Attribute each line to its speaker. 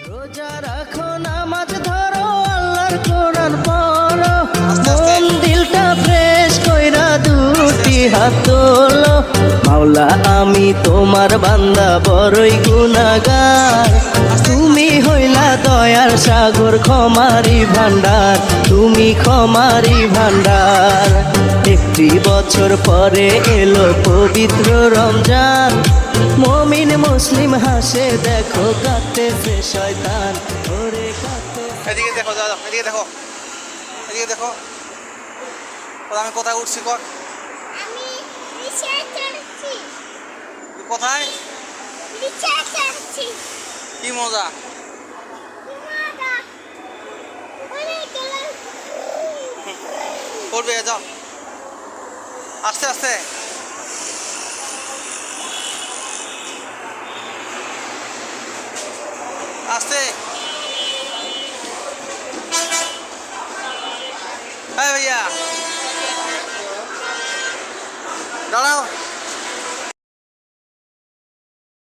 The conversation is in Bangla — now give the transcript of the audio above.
Speaker 1: রোজা রাখো নামাজ ধরো আল্লাহর কোরআন পড়ো মন দিলটা ফ্রেশ কইরা দুটি হাত তোলো মাওলা আমি তোমার বান্দা বড়ই গুনাহগার তুমি হইলা দয়ার সাগর ক্ষমারি ভান্ডার তুমি ক্ষমারি ভান্ডার একটি বছর পরে এলো পবিত্র রমজান মুমিন মুসলিম হাসে দেখো কাঁদতেছে শয়তান ওরে কাঁদতেছে।
Speaker 2: এদিকে দেখো দাদা, এদিকে দেখো, এদিকে দেখো। আমি কোথায় উঠছি কর?
Speaker 3: আমি রিক্সায় চড়ছি।
Speaker 2: তুই কোথায়?
Speaker 3: রিক্সায় চড়ছি।
Speaker 2: কি মজা!
Speaker 3: মজা। ওরে গেলাম।
Speaker 2: করবে যাও, আস্তে আস্তে। আস্তে। এই ভাইয়া দাঁড়াও।